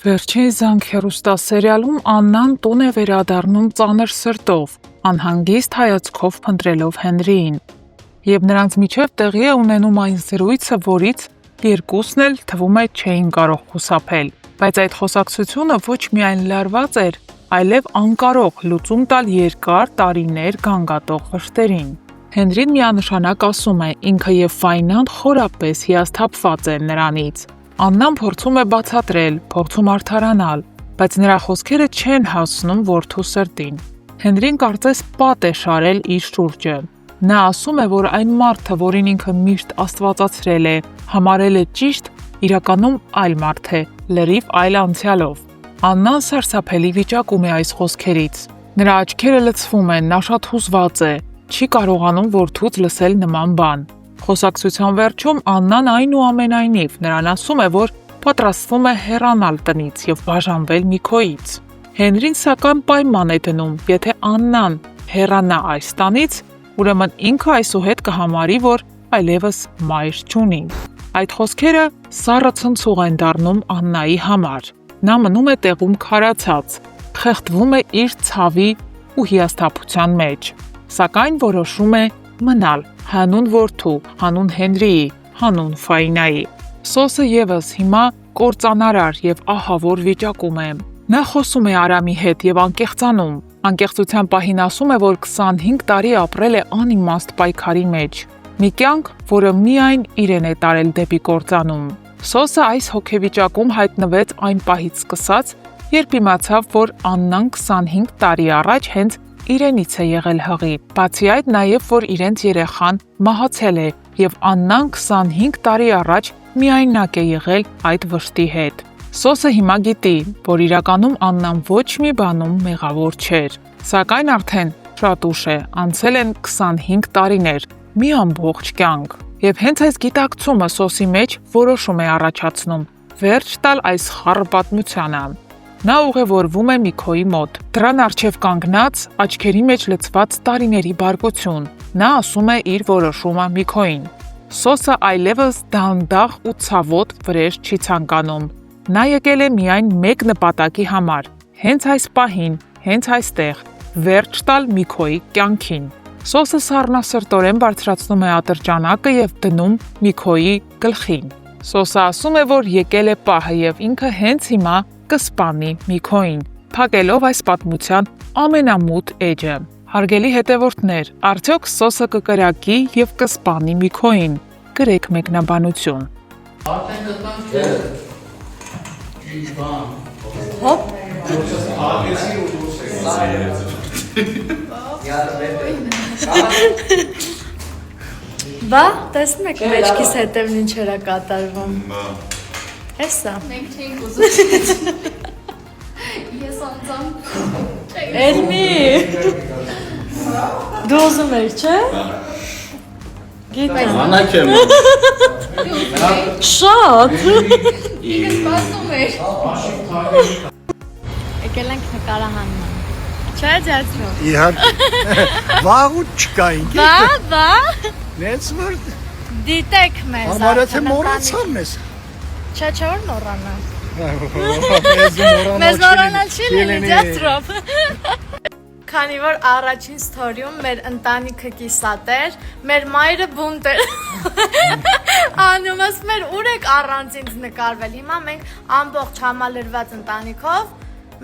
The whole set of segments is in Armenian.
Վերջին զանգ հեռուստասերիալում Աննան տուն է վերադառնում ծանր սրտով, անհանգիստ հայացքով փնտրելով Հենրիին, եւ նրանց միջև տեղի է ունենում այն զրույցը, որից երկուսն էլ թվում է չէին կարող խուսափել, բայց այդ խոսակցությունը ոչ միայն լարված էր, այլև անկարող լուծում տալ երկար տարիներ գանգատող վշտերին։ Հենրին միանշանակ ասում է, ինքը եւ Ֆայնան խորապես հիասթափված են նրանից։ Աննան փորձում է բացատրել, փորձում արդարանալ, բայց նրա խոսքերը չեն հասնում որդու սրտին։ Հենրին կարծես պատ է շարել իր շուրջը։ Նա ասում է, որ այն մարդը, որին ինքը միշտ աստվածացրել է, համարել է ճիշտ, իրականում այլ մարդ է, լրիվ այլ անցյալով։ Աննան սարսափելի վիճակում է այս խոսքերից։ Նրա աչքերը լցվում են, նա շատ հուզված է, չի կարողանում որդուց լսել նման բան։ Խոսակցության վերջում Աննան այնուամենայնիվ նրան ասում է, որ պատրաստվում է հեռանալ տնից եւ բաժանվել Միքոյից։ Հենրին սակայն պայման է դնում, եթե Աննան հեռանա այս տանից, ուրեմն ինքը այսուհետ կհամարի, որ այլևս մայր չունի։ Այդ խոսքերը սառը ցնցուղ են դառնում Աննայի համար։ Նա մնում է տեղում քարացած, խեղդվում է իր ցավի ու հիասթափության մեջ, սակայն որոշում է մնալ հանուն որդու, հանուն Հենրիի, հանուն Ֆայնայի։ Սոսը եւս հիմա կործանարար եւ ահավոր վիճակում է։ Նա խոսում է Արամի հետ եւ անկեղծանում։ Անկեղծության պահին ասում է, որ 25 տարի ապրել է անիմաստ պայքարի մեջ։ Մի կյանք, որը միայն իրեն է տարել դեպի կործանում։ Սոսը այս հոգեվիճակում հայտնվեց այն պահից սկսած, երբ իմացավ, որ Աննան 25 տարի առաջ հենց իրենից է եղել հղի։ Բացի այդ, նաև որ իրենց երեխան մահացել է եւ Աննան 25 տարի առաջ միայնակ է եղել այդ վշտի հետ։ Սոսը հիմա գիտի, որ իրականում Աննան ոչ մի բանում մեղավոր չէր, սակայն արդեն շատ ուշ է, անցել են 25 տարիներ, մի ամբողջ կյանք։ Եվ հենց այս գիտակցումը Սոսի մեջ որոշում է առաջացնում վերջ տալ այս խառը պատմությանը։ Նա ուղևորվում է Միքոյի մոտ։ Դրան առջև կանգնած, աչքերի մեջ լցված տարիների բարկություն, նա ասում է իր որոշումը Միքոյին։ Սոսը այլևս դանդաղ ու ցավոտ վրեժ չի ցանկանում։ Նա եկել է միայն մեկ նպատակի համար՝ հենց այս պահին, հենց այստեղ, վերջ տալ Միքոյի կյանքին։ Սոսը սառնասրտորեն բարձրացնում է ատրճանակը եւ դնում Միքոյի գլխին։ Սոսը ասում է, որ եկել է պահը եւ ինքը հենց հիմա կսպանի Միքոյին, փակելով այս պատմության ամենամութ էջը։ Հարգելի հետևորդներ, արդյոք Սոսը կկրակի եւ կսպանի Միքոյին։ Գրեք մեկնաբանություն։ Հոպ։ Բա, տեսնում եք մեջքիս հետևն ինչեր է կատարվում։ Էսա։ Մենք չէինք ուզում։ Ես անձամ։ Էլմի։ Դու ուզում ես, չէ՞։ Գիտեմ։ Անակ եմ։ Շատ։ Ես սպասում էր։ Եկել ենք նկարահանման։ Չէ՞ ջացրով։ Իհարկե։ Վաղուց չկայինք։ Բա։ Նենց որ Դիտեք մեզ։ համարը թե մոռացան մեզ։ Չէ, որ մոռանա։ Մեզ մոռանալ չի լինի ջացրով։ Քանի որ առաջին ստորիում մեր ընտանիքը կիսատ էր, մեր մայրը բունտ էր։ Անում ասում էր ուր եք առանց ինձ նկարվել։ Հիմա մենք ամբողջ համալրված ընտանիքով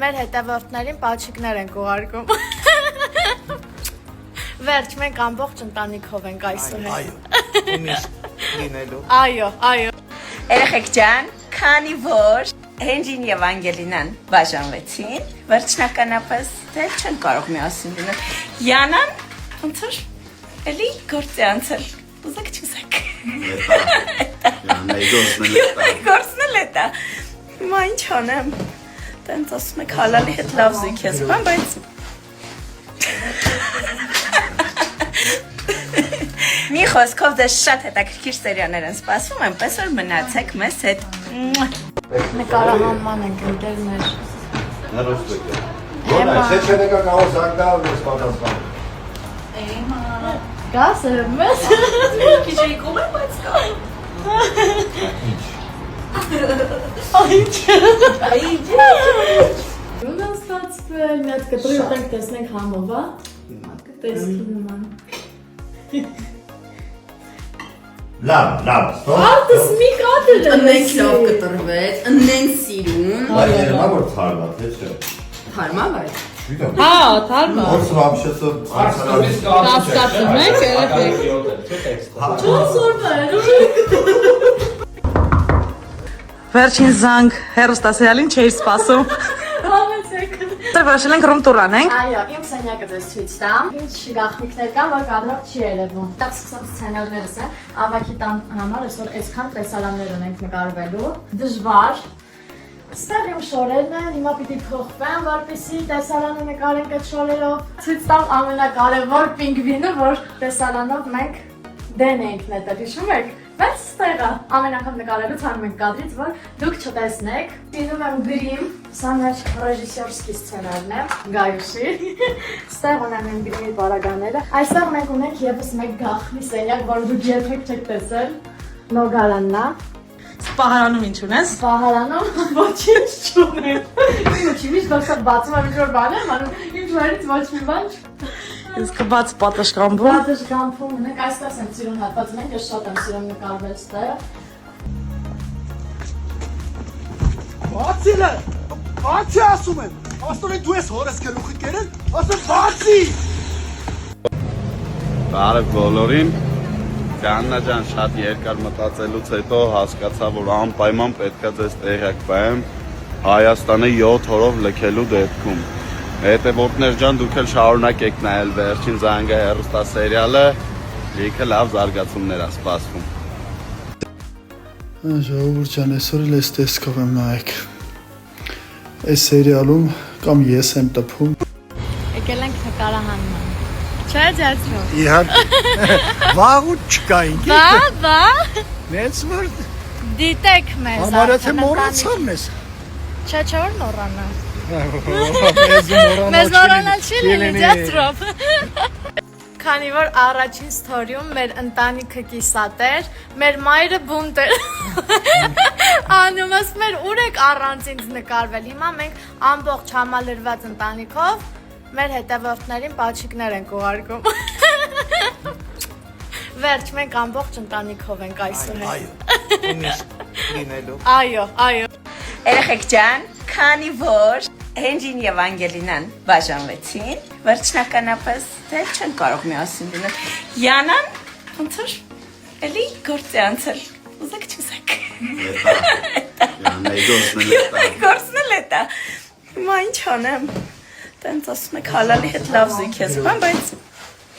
մեր հետևորդներին պաչիկներ ենք ուղարկում։ Վերջ, մենք ամբողջ ընտանիքով ենք այսօր։ Այո, միշտ լինելու։ Այո։ Երեխեք ջան, քանի որ Հենրին եւ Անգելինան բաժանվեցին, վերջնականապես դեռ չեն կարող միասին լինել։ Յանան ոնց որ էլի գործի անցել։ Ուզեք չուզեք։ Գործն էլ է դա։ Հիմա ինչ անեմ։ Տենց ասում եք հալալի հետ լավ զույգ ես, բայց մի խոսքով դες շատ հետաքրքիր սերիաներ են սպասվում, այնպես որ մնացեք մեզ հետ։ Նկարահանման ենք ընկերներ։ Գաս մեզ։ Քիչ եկում եմ, բայց կա։ Ո՞ւն ստացվել, մի հատ կտրի ուտենք տեսնենք համով, հա։ Տեսքի նման։ Լավ, ստոպ։ Արտս մի կատր է։ Ընենք լավ կտրվեց, ընենք սիրուն։ Բայց երևա որ թարմա, թե չէ։ Հարմա վայ։ Չգիտեմ։ Հա, թարմա։ Ոնց вообще-то Հասկացում եք, երեխեք։ Վերջին զանգ հերոստասերիալին չէի սպասում։ Համեցեք։ Դեռ որոշել ենք ռում տուր անենք։ Այո, իմ սենյակը դες ցույց տամ։ Ինչ գաղտնիքներ կան, որ կադրով չի երևում։ Տակ սկսած սցենարներս է, ավակի տան համար այսօր այսքան տեսարաններ ունենք նկարվելու։ Դժվար։ Ստեղ իմ շորերն են, հիմա պիտի փոխվեն, որպեսզի տեսարանը նկարենք այդ շորերով։ Ցույց տամ ամենակարևոր պինգվինը, որ տեսարանով մենք դեն էինք նետել, հիշում եք։ Բայց ստեղ է, ամեն անգամ նկարելուց հանում ենք կադրից, որ դուք չտեսնեք։ Դինում եմ գրիմ, սա մեր ռեժիսորսկի սցենարն է, Գայուսի։ Ստեղ ունեմ իմ գրիմի պարագաները։ Այստեղ մենք ունենք եւս մեկ գաղտնի սենյակ, որը դուք երբեք չեք տեսել։ Նոգարանն է։ Սպահարանում ինչ ունես։ Պահարանում ոչինչ չունեմ։ Ինչի՞ միշտ դասը բացում եմ ինչ-որ բան եմ անում, ինչ վարից ոչ մի բան։ Իսկ բաց պատշգամբում։ Բացış կամփում ունենք, այստեղ եմ սիրուն հատվածում ենք, ես շատ եմ սիրում նկարվել ստեղ։ Բացի ասում եմ, աստորեն դու ես հորս գլուխի կերել, ասում բացի։ Բարև բոլորին, Աննա ջան, շատ երկար մտածելուց հետո հասկացա, որ անպայման պետք է ձեզ տեղյակ պահեմ Հայաստանը 7 օրով լքելու դեպքում։ Հետևորդներ ջան, դուք էլ շարունակեք նայել վերջին զանգը հեռուստասերիալը, լիքը լավ զարգացումներ է սպասվում։ Ժողովուրդ ջան, այսօր էլ էս տեսքով եմ նայեք։ Այս սերիալում կամ ես եմ տպում։ Եկել ենք նկարահանման։ Չէ, ձեզրով։ Իհարկե։ Վաղուց չկա ինքի։ Բա։ Նենց որ Դիտեք մեզ։ համարը թե մոռացավ մեզ։ Չէ, չէ, որ մոռանա։ Մեզ մոռանալ չի լինի, ձեզրով։ Քանի որ առաջին ստորիում մեր ընտանիքը կիսատ էր, մեր մայրը բունտ էր։ Անում ասում էր ուր եք առանց ինձ նկարվել։ Հիմա մենք ամբողջ համալրված ընտանիքով մեր հետևորդներին պաչիկներ ենք ուղարկում։ Վերջ, մենք ամբողջ ընտանիքով ենք այսօր։ Այո։ Ումիշ լինելու։ Այո։ Երեխեք ջան, քանի որ Հենջին եւ Անգելինան բաժանվեցին, վերջնականապես դեռ չեն կարող միասին լինել։ Յանան, ոնց որ էլի գործի անցել։ Ուզեք չուզեք։ Գործն էլ է դա։ Հիմա ինչ անեմ։ Տենց ասում եք հալալի հետ լավ զույգ ես, բայց